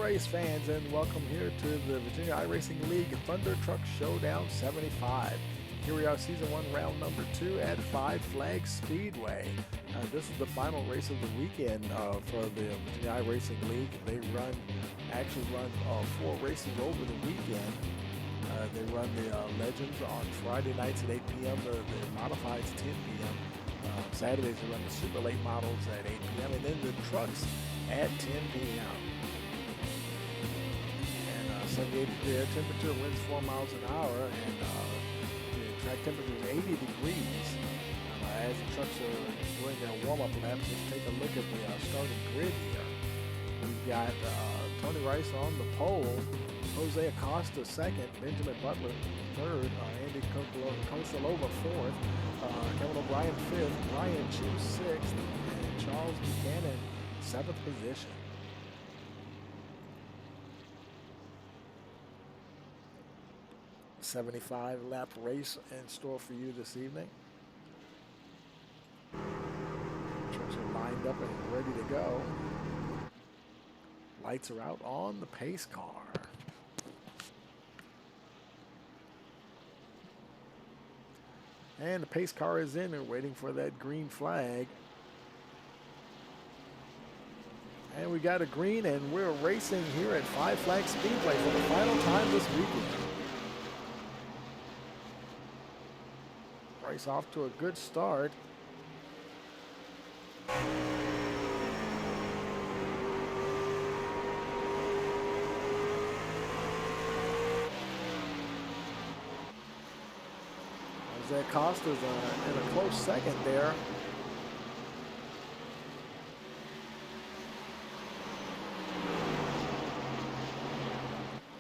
race fans, and welcome here to the Virginia iRacing League Thunder Truck Showdown 75. Here we are, Season 1, Round number 2 at Flags Speedway. This is the final race of the weekend for the Virginia iRacing League. They actually run 4 races over the weekend. They run the Legends on Friday nights at 8 p.m., the Modifieds 10 p.m. Saturdays they run the Super Late Models at 8 p.m. and then the Trucks at 10 p.m. And 78-degree air temperature, winds 4 miles an hour, and the track temperature is 80 degrees. As the trucks are doing their warm-up laps, let's take a look at the starting grid here. We've got Tony Rice on the pole, Jose Acosta second, Benjamin Butler third, Andy Kosalova fourth, Kevin O'Brien fifth, Brian Chu sixth, and Charles Buchanan 7th position. $75-lap race in store for you this evening. Trucks are lined up and ready to go. Lights are out on the pace car. And the pace car is in. They're waiting for that green flag. And we got a green, and we're racing here at Flags Speedway for the final time this weekend. Race off to a good start. Jose Acosta's in a close second there.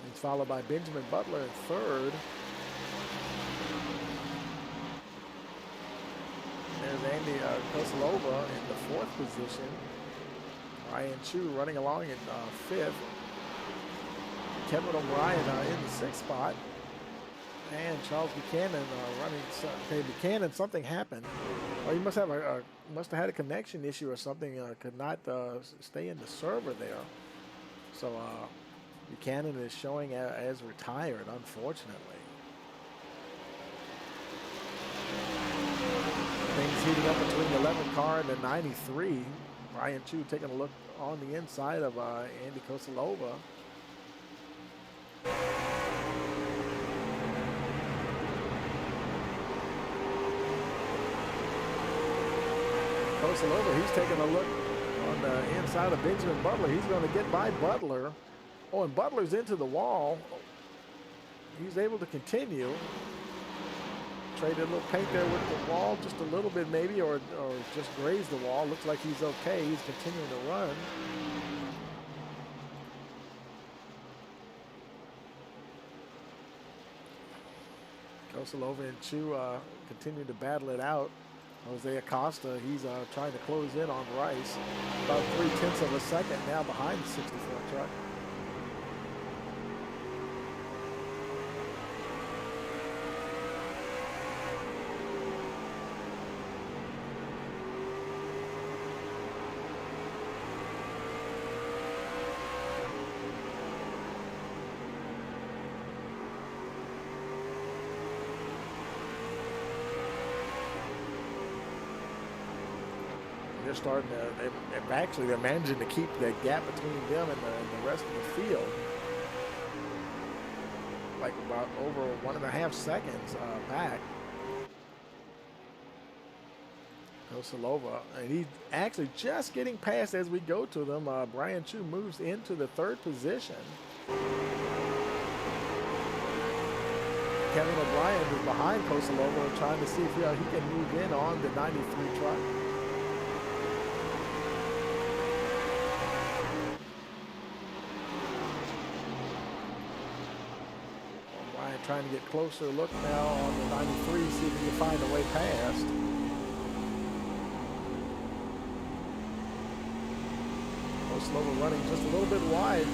He's followed by Benjamin Butler in third. There's Andy Kosalova in the 4th position. Ryan Chu running along in 5th. Kevin O'Brien in the 6th spot. And Charles Buchanan running. Okay, Buchanan, something happened. Or he must have had a connection issue or something. Could not stay in the server there. So Buchanan is showing as retired, unfortunately. Things heating up between the 11 car and the 93. Ryan Chu taking a look on the inside of Andy Kosalova. Kosalova, he's taking a look on the inside of Benjamin Butler. He's going to get by Butler. Oh, and Butler's into the wall. He's able to continue. Traded a little paint there with the wall, just a little bit maybe, or just grazed the wall. Looks like he's okay. He's continuing to run. Kosalova and Chu continue to battle it out. Jose Acosta, he's trying to close in on Rice. About 0.3 of a second now behind the 64 truck. They're starting to, they're managing to keep the gap between them and the rest of the field. Like about over 1.5 seconds back. Kosalova, and he's actually just getting past as we go to them. Brian Chu moves into the 3rd position. Kevin O'Brien is behind Kosalova, trying to see if he can move in on the 93 truck. Trying to get closer look now on the 93, see if he can find a way past. Kosalova running just a little bit wide.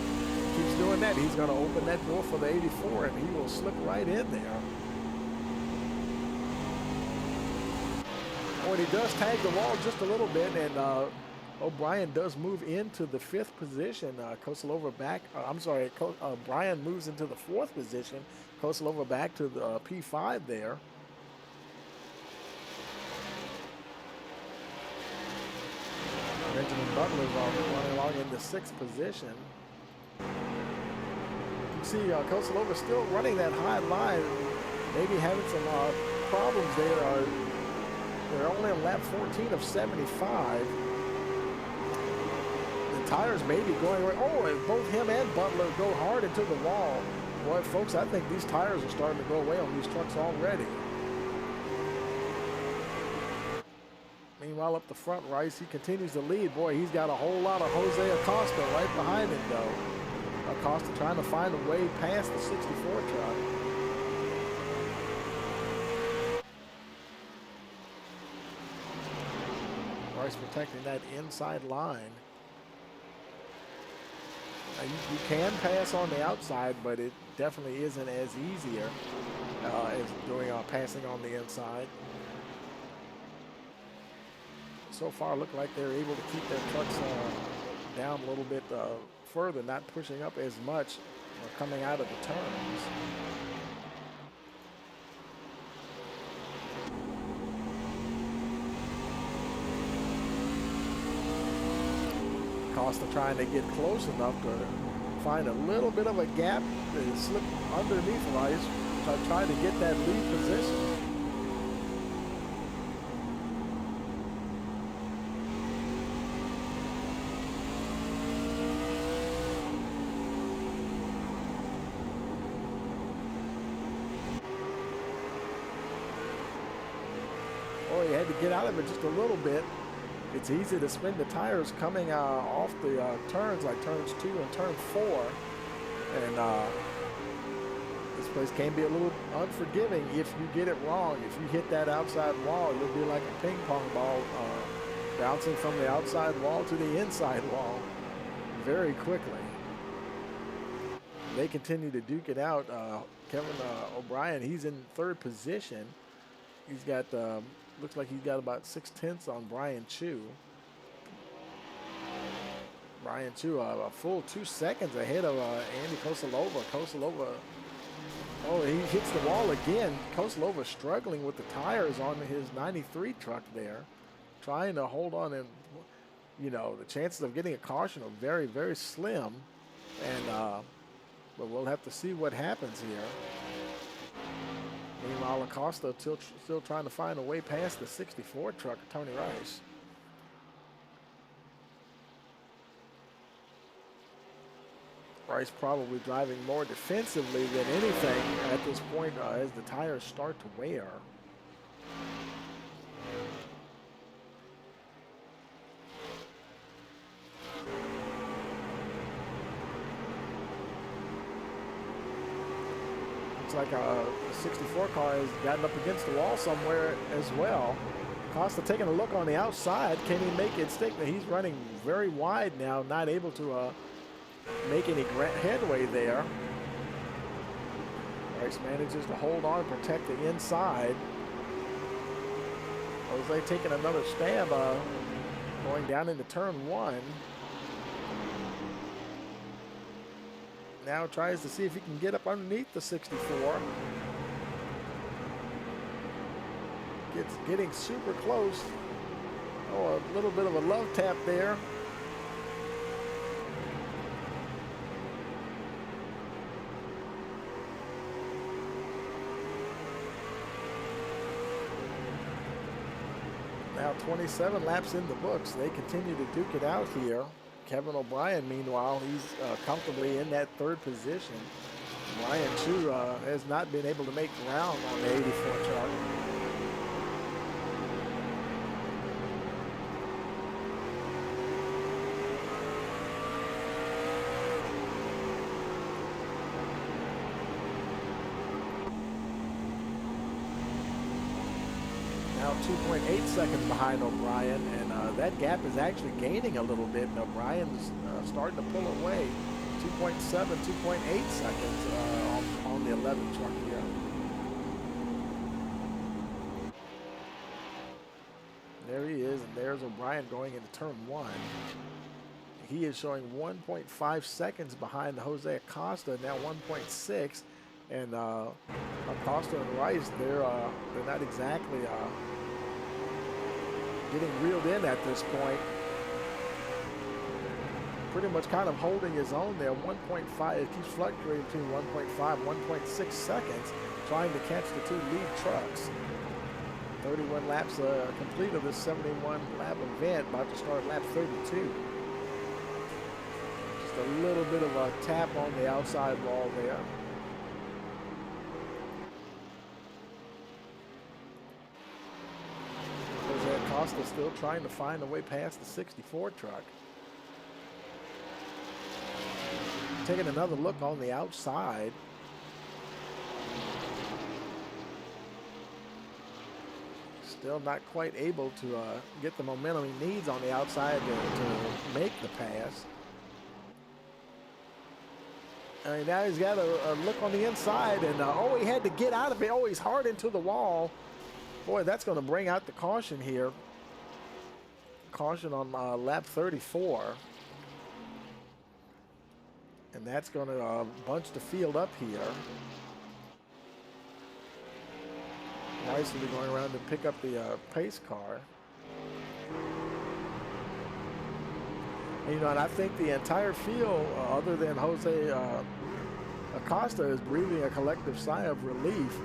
Keeps doing that. He's going to open that door for the 84, and he will slip right in there. Oh, and he does tag the wall just a little bit, and O'Brien does move into the 5th position. Kosilova back. Bryan moves into the 4th position. Kosilova back to the P5 there. Benjamin Butler running along in the 6th position. You see Kosilova still running that high line, maybe having some problems there. They're only on lap 14 of 75. The tires may be going away. Oh, and both him and Butler go hard into the wall. Boy, folks, I think these tires are starting to go away on these trucks already. Meanwhile, up the front, Rice, he continues to lead. Boy, he's got a whole lot of Jose Acosta right behind him, though. Acosta trying to find a way past the 64 truck. Rice protecting that inside line. Now, you can pass on the outside, but it definitely isn't as easier as doing passing on the inside. So far, look like they're able to keep their trucks down a little bit further, not pushing up as much coming out of the turns. Costa trying to get close enough to find a little bit of a gap to slip underneath Rice, try to get that lead position. Oh, he had to get out of it just a little bit. It's easy to spin the tires coming off the turns, like turns 2 and turn 4. And this place can be a little unforgiving if you get it wrong. If you hit that outside wall, you'll be like a ping pong ball bouncing from the outside wall to the inside wall very quickly. They continue to duke it out. Kevin O'Brien, he's in 3rd position. He's got looks like he's got about 6/10 on Brian Chu. Brian Chu a full 2 seconds ahead of Andy Kosilova. Kosilova, oh, he hits the wall again. Kosilova struggling with the tires on his 93 truck there, trying to hold on, and you know the chances of getting a caution are very, very slim. And but we'll have to see what happens here. Meanwhile, Acosta still trying to find a way past the 64 truck, Tony Rice. Rice probably driving more defensively than anything at this point as the tires start to wear. Like a 64 car has gotten up against the wall somewhere as well. Costa taking a look on the outside. Can he make it stick? He's running very wide now, not able to make any headway there. Rice manages to hold on, protect the inside. Jose taking another stab, going down into turn 1. Now tries to see if he can get up underneath the 64. Getting super close. Oh, a little bit of a love tap there. Now 27 laps in the books. They continue to duke it out here. Kevin O'Brien, meanwhile, he's comfortably in that 3rd position. Brian Chu has not been able to make ground on the 84 truck. Now 2.8 seconds behind O'Brien, and that gap is actually gaining a little bit, and O'Brien's starting to pull away. 2.7, 2.8 seconds on the 11 truck here. There he is, is, and there's O'Brien going into turn 1. He is showing 1.5 seconds behind Jose Acosta, now 1.6, and Acosta and Rice, they're not exactly getting reeled in at this point. Pretty much kind of holding his own there. 1.5, it keeps fluctuating between 1.5 and 1.6 seconds, trying to catch the two lead trucks. 31 laps complete of this 71 lap event, about to start lap 32. Just a little bit of a tap on the outside wall there. Jose Acosta still trying to find a way past the 64 truck. Taking another look on the outside. Still not quite able to get the momentum he needs on the outside to make the pass. I mean, now he's got a look on the inside, and oh, he had to get out of it. Oh, he's hard into the wall. Boy, that's going to bring out the caution here. Caution on lap 34. And that's going to bunch the field up here. Rice will be going around to pick up the pace car. And, you know, and I think the entire field, other than Jose Acosta, is breathing a collective sigh of relief.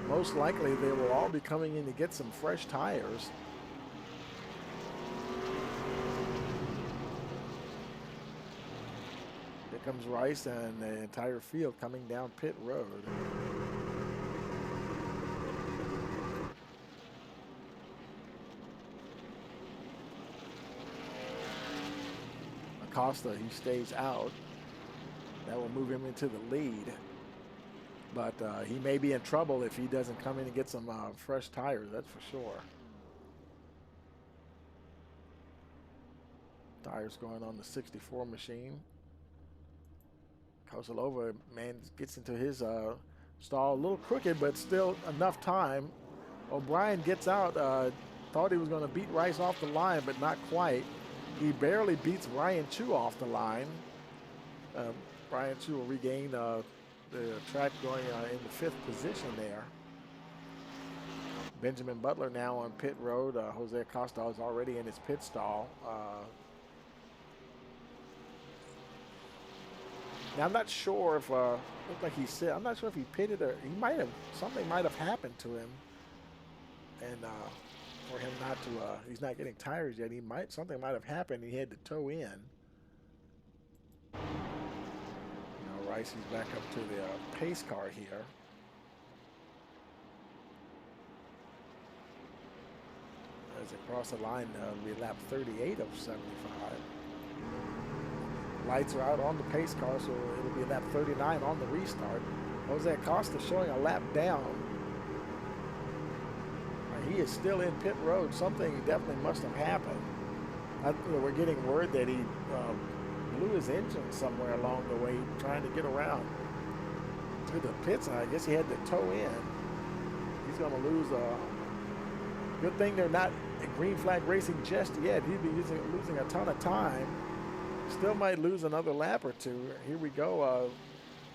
Most likely they will all be coming in to get some fresh tires. Here comes Rice and the entire field coming down pit road. Acosta, he stays out. That will move him into the lead. But he may be in trouble if he doesn't come in and get some fresh tires, that's for sure. Tires going on the 64 machine. Kosilova, man, gets into his stall. A little crooked, but still enough time. O'Brien gets out. Thought he was going to beat Rice off the line, but not quite. He barely beats Ryan Chu off the line. Ryan Chu will regain the track going in the 5th position there. Benjamin Butler now on pit road. Jose Acosta is already in his pit stall. Now I'm not sure if looked like he said, I'm not sure if he pitted or he might have, something might have happened to him, and for him not to he's not getting tires yet. Something might have happened. He had to tow in. Rice is back up to the pace car here. As they cross the line, we lap 38 of 75. Lights are out on the pace car, so it'll be lap 39 on the restart. Jose Acosta showing a lap down. He is still in pit road. Something definitely must have happened. We're getting word that he blew his engine somewhere along the way, trying to get around to the pits. I guess he had to tow in. He's going to lose a good thing they're not at green flag racing just yet. He'd be losing a ton of time. Still might lose another lap or two. Here we go,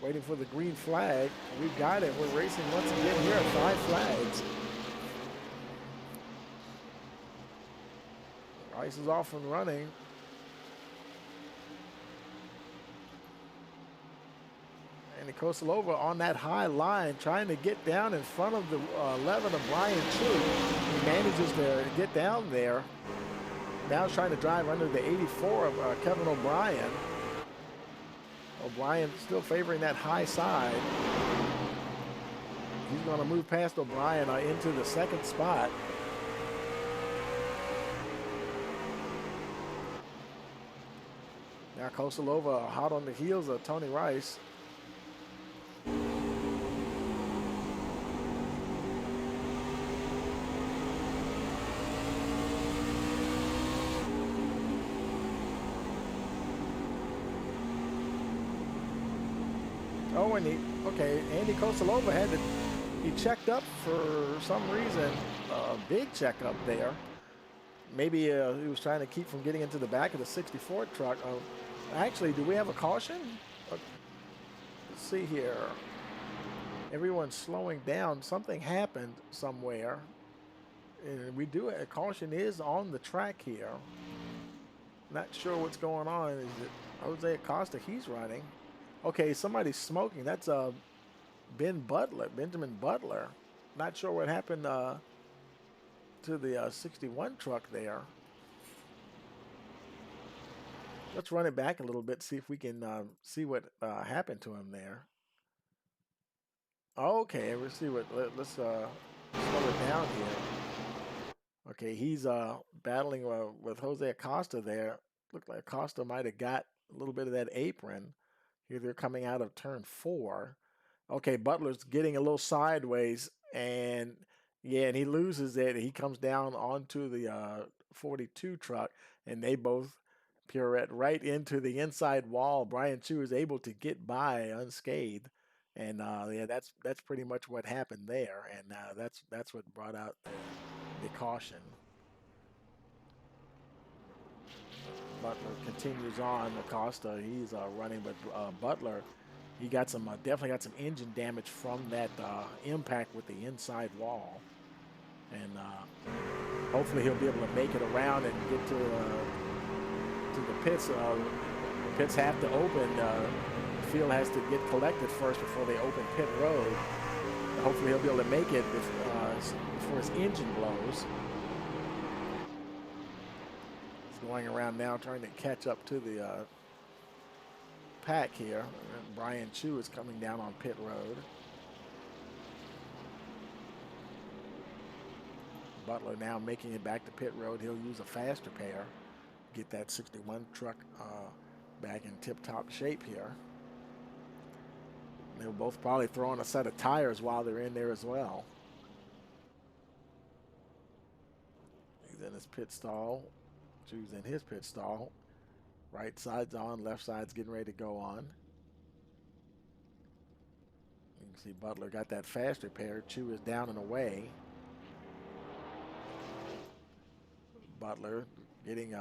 waiting for the green flag. We've got it. We're racing once again here at 5 flags. Rice is off and running. And Kosilova on that high line, trying to get down in front of the 11 of Brian Chu. He manages to get down there. Now he's trying to drive under the 84 of Kevin O'Brien. O'Brien still favoring that high side. He's going to move past O'Brien into the 2nd spot. Now Kosilova hot on the heels of Tony Rice. Oh, and Andy Kosilova he checked up for some reason, a big checkup there. maybe he was trying to keep from getting into the back of the 64 truck. Actually, do we have a caution? Let's see here. Everyone's slowing down. Something happened somewhere. And we do, a caution is on the track here. Not sure what's going on. Is it Jose Acosta? He's running. Okay, somebody's smoking. That's Benjamin Butler. Not sure what happened to the 61 truck there. Let's run it back a little bit, see if we can see what happened to him there. Okay, let's see what. Let's slow it down here. Okay, he's battling with Jose Acosta there. Looked like Acosta might have got a little bit of that apron. Here they're coming out of turn 4. Okay, Butler's getting a little sideways, and yeah, and he loses it. He comes down onto the 42 truck, and they both pirouette right into the inside wall. Brian Chu is able to get by unscathed, and yeah, that's pretty much what happened there, and that's what brought out the caution. Butler continues on. Acosta, he's running, but Butler, he got some definitely got some engine damage from that impact with the inside wall, and hopefully he'll be able to make it around and get to the pits. Pits have to open. The field has to get collected first before they open pit road. Hopefully he'll be able to make it before his engine blows. Going around now trying to catch up to the pack here. And Brian Chu is coming down on pit road. Butler now making it back to pit road. He'll use a faster pair, get that 61 truck back in tip-top shape here. They'll both probably throw on a set of tires while they're in there as well. He's in his pit stall. Chu's in his pit stall. Right side's on, left side's getting ready to go on. You can see Butler got that faster pair. Chu is down and away. Butler getting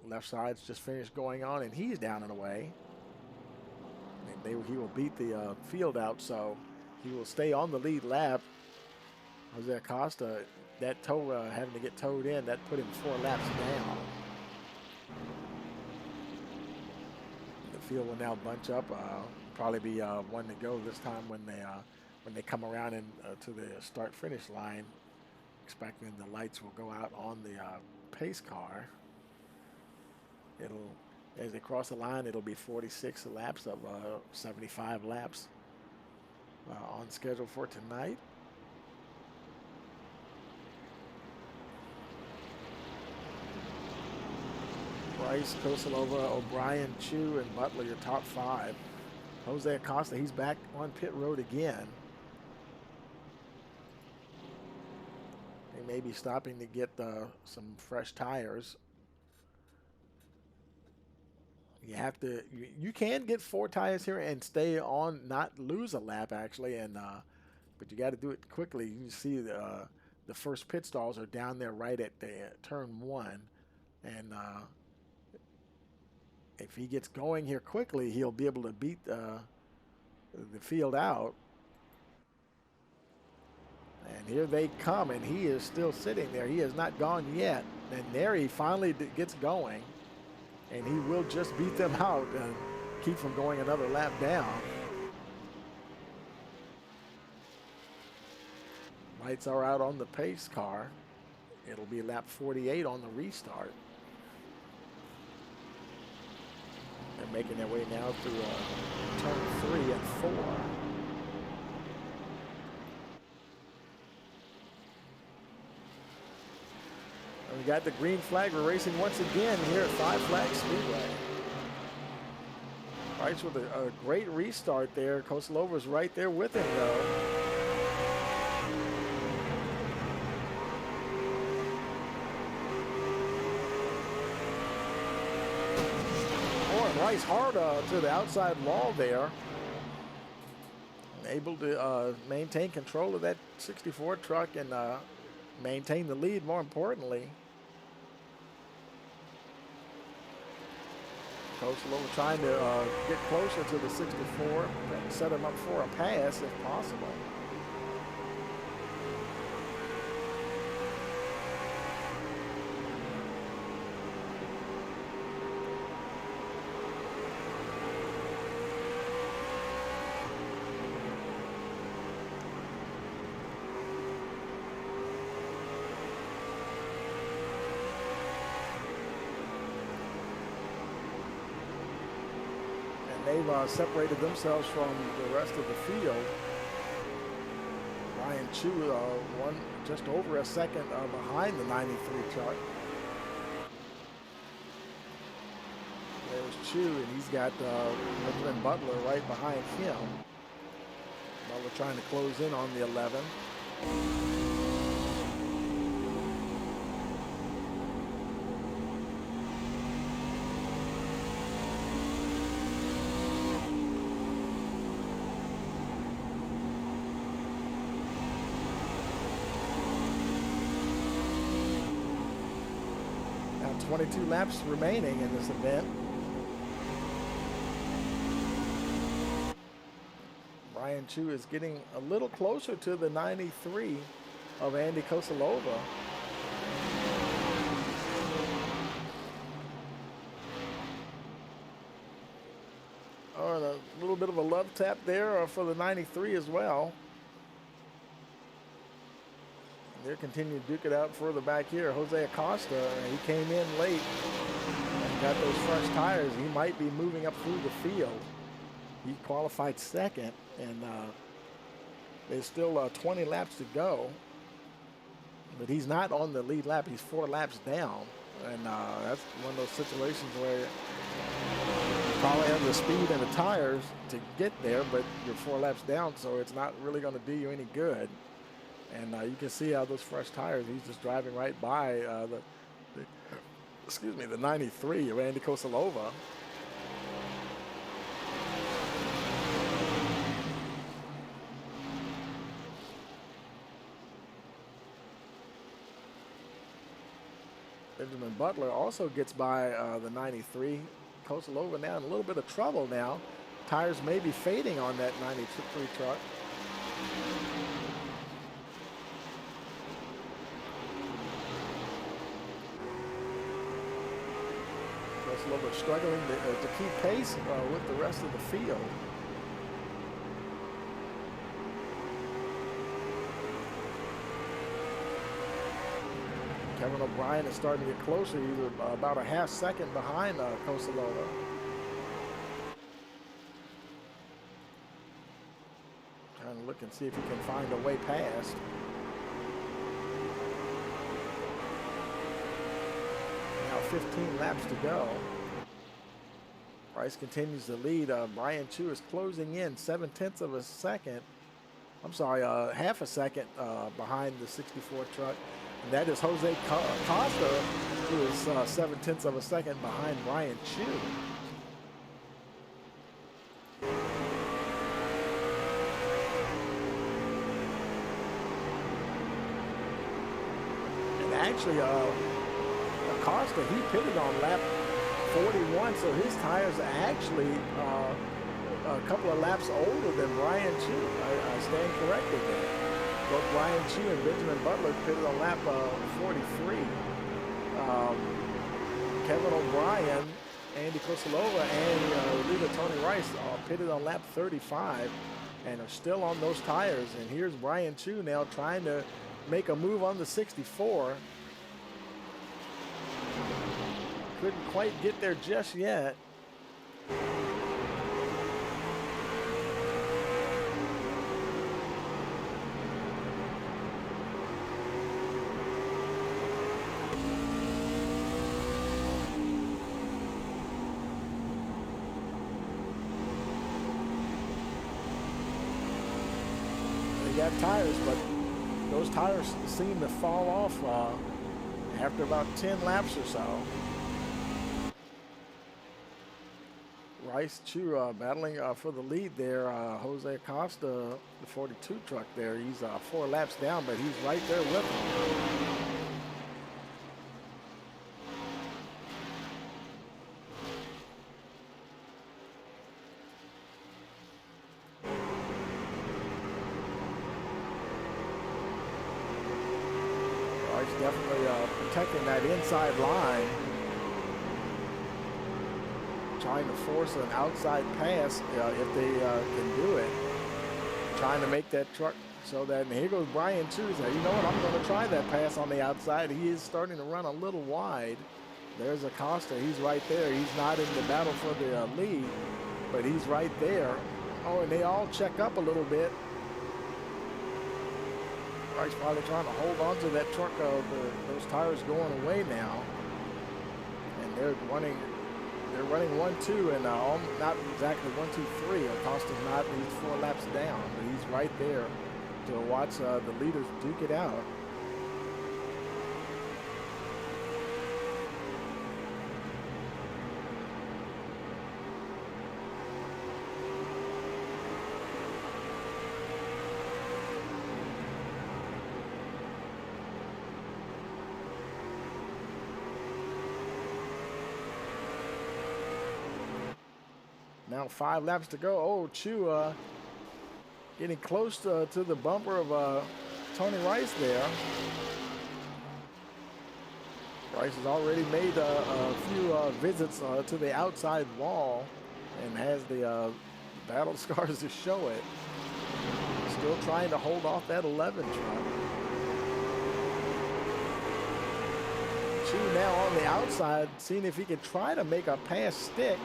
left side's just finished going on, and he's down and away. And he will beat the field out, so he will stay on the lead lap. Jose Acosta, that tow having to get towed in, that put him 4 laps down. The field will now bunch up. Probably be one to go this time when they come around and to the start-finish line. Expecting the lights will go out on the pace car. As they cross the line, it'll be 46 laps of 75 laps on schedule for tonight. Price, Kosilova, O'Brien, Chu, and Butler, your top 5. Jose Acosta, he's back on pit road again. They may be stopping to get some fresh tires. You have to. You can get 4 tires here and stay on, not lose a lap actually, and but you got to do it quickly. You can see the first pit stalls are down there right at the turn 1, and if he gets going here quickly, he'll be able to beat the field out. And here they come, and he is still sitting there. He has not gone yet. And there he finally gets going, and he will just beat them out and keep from going another lap down. Lights are out on the pace car. It'll be lap 48 on the restart. They're making their way now through turn 3 and 4. And we got the green flag. We're racing once again here at Flags Speedway. Price with a great restart there. Kosilova's right there with him though. Nice hard to the outside wall there. Able to maintain control of that 64 truck and maintain the lead, more importantly. Kosovo trying to get closer to the 64, set him up for a pass if possible. They've separated themselves from the rest of the field. Ryan Chu just over a second behind the 93 truck. There's Chu, and he's got Benjamin Butler right behind him. Butler trying to close in on the 11. Now 22 laps remaining in this event. Ryan Chu is getting a little closer to the 93 of Andy Kosalova. A little bit of a love tap there for the 93 as well. They're continuing to duke it out further back here. Jose Acosta, he came in late and got those fresh tires. He might be moving up through the field. He qualified second, and there's still 20 laps to go. But he's not on the lead lap. He's 4 laps down. And that's one of those situations where you probably have the speed and the tires to get there, but you're 4 laps down, so it's not really going to do you any good. And you can see how those fresh tires, he's just driving right by the 93 of Andy Kosalova. Benjamin Butler also gets by the 93. Kosalova now in a little bit of trouble now. Tires may be fading on that 93 truck. Kosalova struggling to keep pace with the rest of the field. Kevin O'Brien is starting to get closer. He's about a half second behind Kosalova. Trying to look and see if he can find a way past. Now 15 laps to go. Price continues to lead. Brian Chu is closing in 0.7 of a second. I'm sorry, half a second behind the 64 truck. And that is Jose Costa, who is 0.7 of a second behind Brian Chu. And actually, Costa, he pitted on lap 41, so his tires are actually a couple of laps older than Brian Chu. I stand corrected there. Both Brian Chu and Benjamin Butler pitted on lap 43. Kevin O'Brien, Andy Kosalova, and leader Tony Rice pitted on lap 35 and are still on those tires. And here's Brian Chu now trying to make a move on the 64. Couldn't quite get there just yet. Got tires, but those tires seem to fall off after about 10 laps or so. Rice Chu battling for the lead there. Jose Acosta, the 42 truck there, he's 4 laps down, but he's right there with him. Rice definitely protecting that inside line. Trying to force an outside pass if they can do it. Trying to make that truck so that, and here goes Brian too. He's like, you know what, I'm going to try that pass on the outside. He is starting to run a little wide. There's Acosta. He's right there. He's not in the battle for the lead, but he's right there. Oh, and they all check up a little bit. Rice probably trying to hold on to that truck. Those tires going away now, and they're running 1-2, and not exactly 1-2-3. Acosta's not. He's 4 laps down, but he's right there to watch the leaders duke it out. Now 5 laps to go. Oh, Chu getting close to the bumper of Tony Rice there. Rice has already made a few visits to the outside wall and has the battle scars to show it. Still trying to hold off that 11 truck. Chu now on the outside, seeing if he can try to make a pass stick.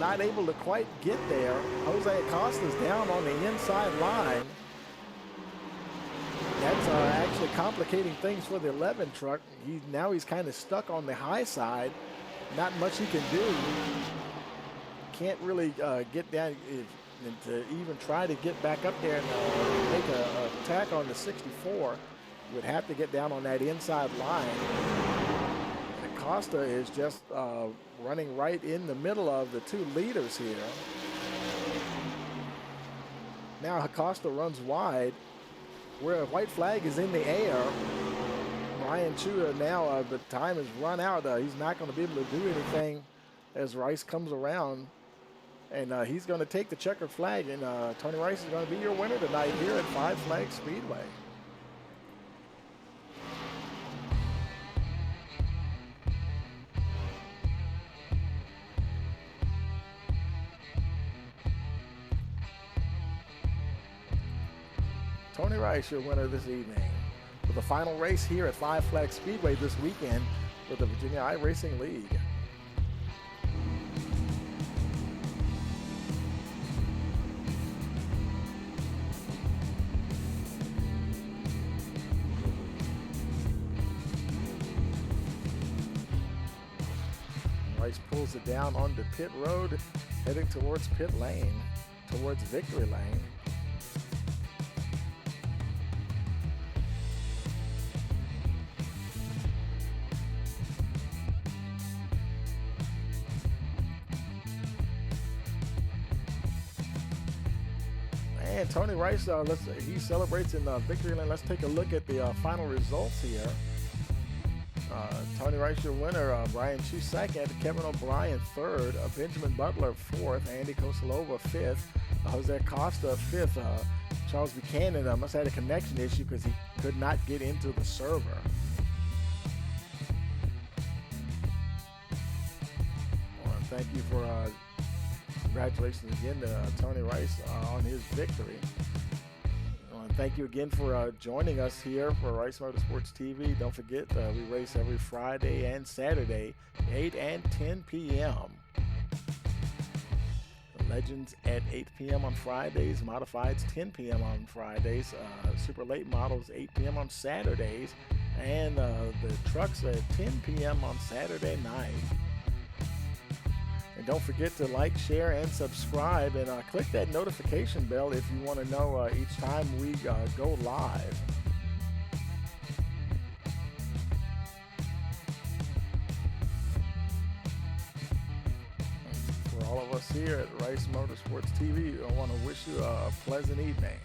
Not able to quite get there. Jose Acosta's down on the inside line. That's actually complicating things for the 11 truck. Now he's kind of stuck on the high side. Not much he can do. Can't really get down and to even try to get back up there and make a attack on the 64. Would have to get down on that inside line. Acosta is just running right in the middle of the 2 leaders here. Now Acosta runs wide, where a white flag is in the air. Brian Chu now, the time has run out. He's not going to be able to do anything as Rice comes around. And he's going to take the checkered flag, and Tony Rice is going to be your winner tonight here at 5 Flags Speedway. Tony Rice, your winner this evening. For the final race here at 5 Flags Speedway this weekend for the Virginia iRacing League. Rice pulls it down onto pit road, heading towards pit lane, towards victory lane. And Tony Rice, he celebrates in victory lane. Let's take a look at the final results here. Tony Rice, your winner. Brian Chu second, Kevin O'Brien third, Benjamin Butler fourth, Andy Kosalova fifth, Jose Acosta fifth. Charles Buchanan must have had a connection issue because he could not get into the server. I want to thank you for congratulations again to Tony Rice on his victory. Thank you again for joining us here for Rice Motorsports TV. Don't forget, we race every Friday and Saturday, 8 and 10 p.m. Legends at 8 p.m. on Fridays, Modifieds 10 p.m. on Fridays, Super Late Models 8 p.m. on Saturdays, and the trucks at 10 p.m. on Saturday night. And don't forget to like, share, and subscribe, and click that notification bell if you want to know each time we go live. For all of us here at Rice Motorsports TV, I want to wish you a pleasant evening.